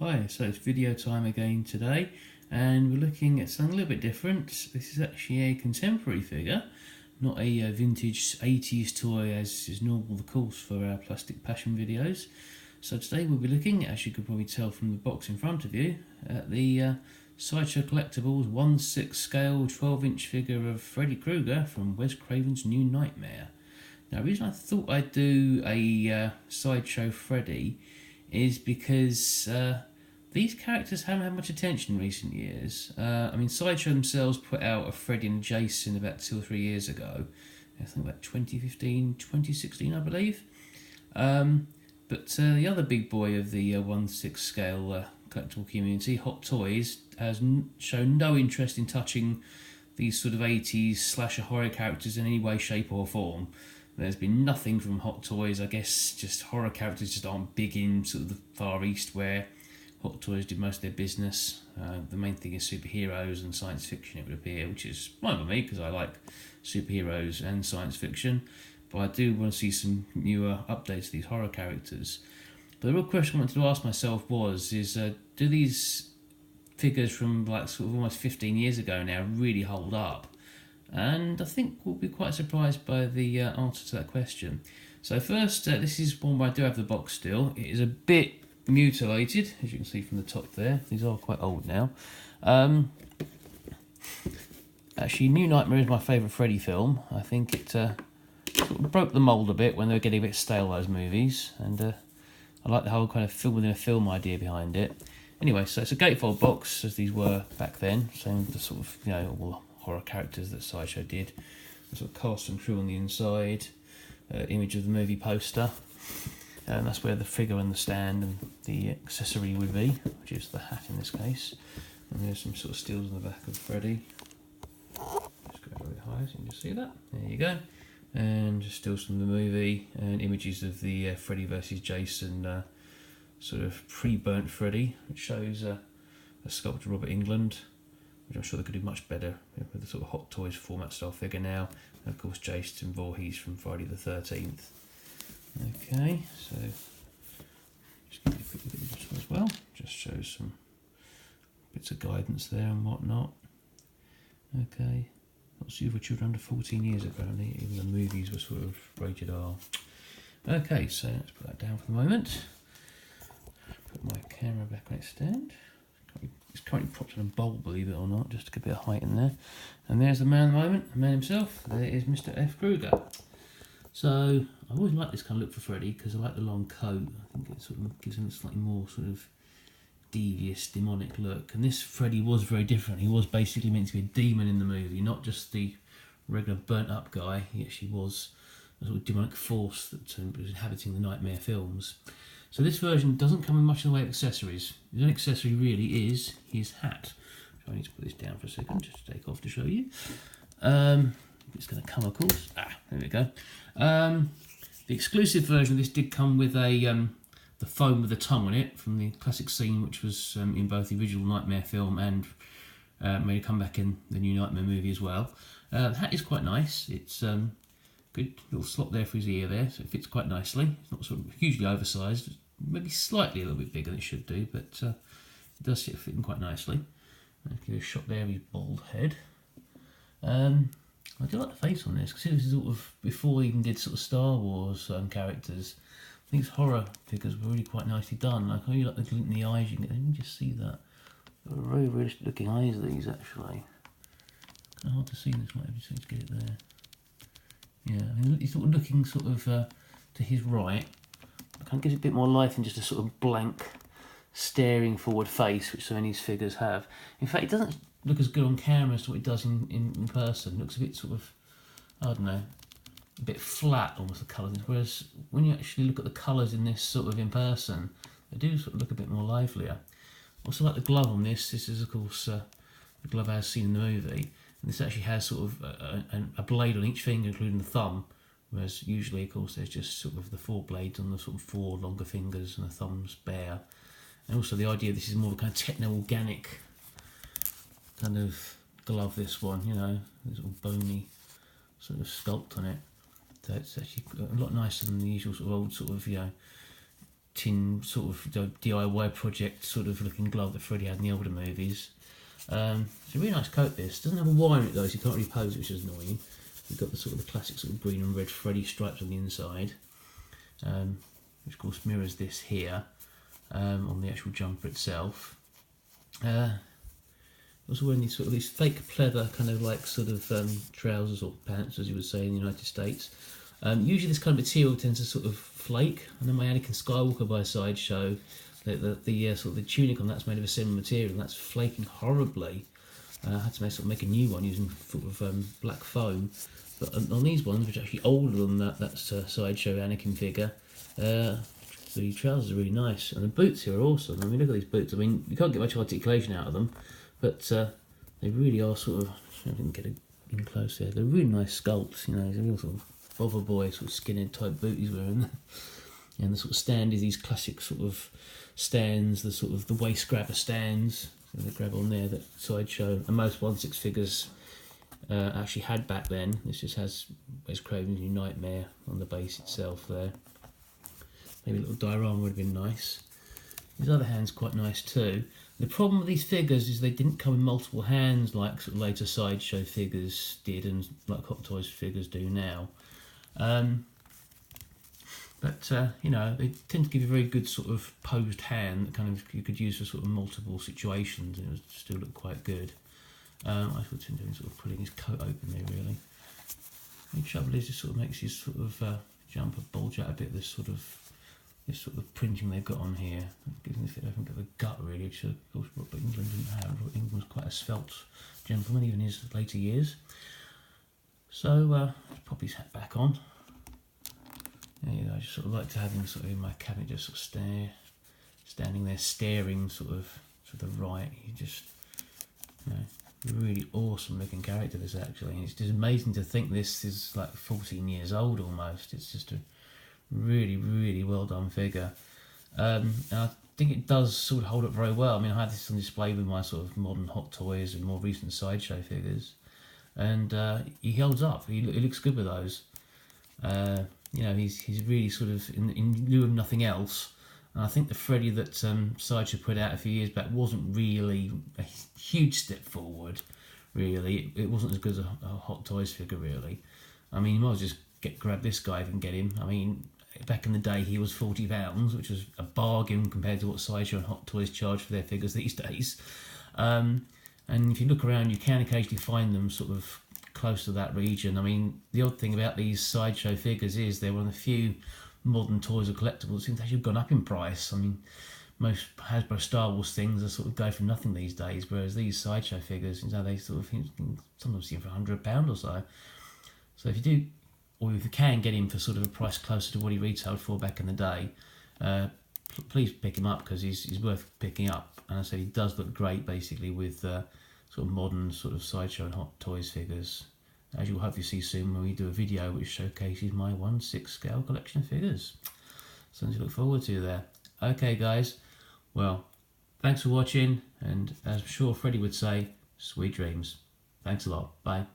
Hi, so it's video time again today, and we're looking at something a little bit different. This is actually a contemporary figure, not a vintage 80s toy as is normal, of course, for our Plastic Passion videos. So today we'll be looking, as you could probably tell from the box in front of you, at the Sideshow Collectibles 1/6 scale 12-inch figure of Freddy Krueger from Wes Craven's New Nightmare. Now, the reason I thought I'd do a Sideshow Freddy is because these characters haven't had much attention in recent years. I mean, Sideshow themselves put out a Freddy and Jason about 2 or 3 years ago. I think about 2015, 2016, I believe. But the other big boy of the 1/6 scale collectible community, Hot Toys, has shown no interest in touching these sort of 80s slasher horror characters in any way, shape or form. There's been nothing from Hot Toys. I guess just horror characters just aren't big in sort of the Far East where Hot Toys did most of their business. The main thing is superheroes and science fiction, it would appear, which is fine with me because I like superheroes and science fiction. But I do want to see some newer updates to these horror characters. But the real question I wanted to ask myself is do these figures from like sort of almost 15 years ago now really hold up? And I think we'll be quite surprised by the answer to that question. So first, this is one where I do have the box still. It is a bit mutilated, as you can see from the top there. These are quite old now. Actually, New Nightmare is my favourite Freddy film. I think it sort of broke the mould a bit when they were getting a bit stale, those movies. And I like the whole kind of film within a film idea behind it. Anyway, so it's a gatefold box, as these were back then. Same the sort of, all horror characters that Sideshow did. The sort of cast and crew on the inside. Image of the movie poster. And that's where the figure and the stand and the accessory would be, which is the hat in this case. And there's some sort of stills on the back of Freddy. Just go a bit higher so you can just see that. There you go. And just stills from the movie and images of the Freddy versus Jason sort of pre-burnt Freddy, which shows a sculptor Robert England, which I'm sure they could do much better with the sort of Hot Toys format style figure now. And of course Jason Voorhees from Friday the 13th. Okay, so just give you a quick look at this one as well. Just shows some bits of guidance there and whatnot. Okay, not suitable for children under 14 years apparently, even the movies were sort of rated R. Okay, so let's put that down for the moment. Put my camera back on its stand. It's currently propped on a bowl, believe it or not, just to get a bit of height in there. And there's the man of the moment, the man himself. There is Mr. F. Krueger. So I always like this kind of look for Freddy because I like the long coat. I think it sort of gives him a slightly more sort of devious, demonic look. And this Freddy was very different. He was basically meant to be a demon in the movie, not just the regular burnt-up guy. He actually was a sort of demonic force that was inhabiting the Nightmare films. So this version doesn't come with much in the way of accessories. The only accessory really is his hat. So I need to put this down for a second just to take off to show you. It's going to come, of course. There we go. The exclusive version of this did come with the foam with the tongue on it from the classic scene, which was in both the original Nightmare film and made a comeback in the new Nightmare movie as well. The hat is quite nice. It's good little slot there for his ear there, so it fits quite nicely. It's not sort of hugely oversized, maybe slightly a little bit bigger than it should do, but it does fit in quite nicely. I'll give you a shot there of his bald head. I do like the face on this, because this is sort of before they even did sort of Star Wars characters. I think his horror figures were really quite nicely done. Like, I really like the glint in the eyes. You can just see that. They're very realistic looking eyes, these actually. Kind of hard to see this, might have to get it there. Yeah, I mean, he's sort of looking sort of to his right. It kind of gives it a bit more life than just a sort of blank, staring forward face, which so many of these figures have. In fact, it doesn't look as good on camera as what it does in person. It looks a bit sort of, I don't know, a bit flat almost, the colours. Whereas when you actually look at the colours in this sort of in person, they do sort of look a bit more livelier. Also like the glove on this. This is of course the glove as seen in the movie. And this actually has sort of a blade on each finger, including the thumb. Whereas usually, of course, there's just sort of the 4 blades on the sort of 4 longer fingers and the thumb's bare. And also the idea this is more of a kind of techno-organic kind of glove, this one, this sort of bony sort of sculpt on it. So it's actually a lot nicer than the usual sort of old sort of, tin sort of DIY project sort of looking glove that Freddy had in the older movies. It's a really nice coat. This doesn't have a wire in it though, so you can't really pose it, which is annoying. You've got the sort of the classic sort of green and red Freddy stripes on the inside, which of course mirrors this here on the actual jumper itself. Also wearing these fake pleather kind of like sort of trousers or pants, as you would say in the United States. Usually this kind of material tends to sort of flake. I know my Anakin Skywalker by Sideshow, the sort of the tunic on that's made of a similar material, and that's flaking horribly. I had to make a new one using sort of black foam. But on these ones, which are actually older than that's Sideshow Anakin figure, the trousers are really nice, and the boots here are awesome. I mean, look at these boots. I mean, you can't get much articulation out of them, but they really are sort of. I didn't get it in close there. They're really nice sculpts. You know, he's a real sort of bother boy, sort of skinhead type boot he's wearing. And the sort of stand is these classic sort of stands, the sort of the waist grabber stands. So they grab on there that Sideshow and most 1/6 figures actually had back then. This just has Wes Craven's new Nightmare on the base itself there. Maybe a little diorama would have been nice. His other hand's quite nice too. The problem with these figures is they didn't come in multiple hands like sort of later Sideshow figures did and like Hot Toys figures do now. You know, they tend to give you a very good sort of posed hand that kind of you could use for sort of multiple situations, and it would still look quite good. I was doing sort of putting his coat open there really. The trouble is, it sort of makes his sort of jumper bulge out a bit. This sort of printing they've got on here, giving this a bit of a gut really, which of course Robert England didn't have. Robert England was quite a svelte gentleman even in his later years. So let's pop his hat back on. There you go. I just sort of like to have him sort of in my cabinet, just sort of standing there staring sort of to the right. He just, you know, really awesome looking character this actually. And it's just amazing to think this is like 14 years old almost. It's just a really, really well done figure. And I think it does sort of hold up very well. I mean, I had this on display with my sort of modern Hot Toys and more recent Sideshow figures, and he holds up. He looks good with those. You know, he's really sort of in lieu of nothing else. And I think the Freddy that Sideshow put out a few years back wasn't really a huge step forward. Really, it wasn't as good as a Hot Toys figure. Really, I mean, you might as well just grab this guy if you can get him. I mean, back in the day, he was £40, which was a bargain compared to what Sideshow and Hot Toys charge for their figures these days. And if you look around, you can occasionally find them sort of close to that region. I mean, the odd thing about these Sideshow figures is they're one of the few modern toys or collectibles that seem to actually have gone up in price. I mean, most Hasbro Star Wars things are sort of go for nothing these days, whereas these Sideshow figures, you know, they sort of sometimes see them for £100 or so. So if you do, or if you can get him for sort of a price closer to what he retailed for back in the day, please pick him up because he's worth picking up. And I said he does look great basically with sort of modern sort of Sideshow and Hot Toys figures, as you'll hopefully see soon when we do a video which showcases my 1/6 scale collection of figures. Something to look forward to there. Okay guys, well, thanks for watching, and as I'm sure Freddy would say, sweet dreams. Thanks a lot. Bye.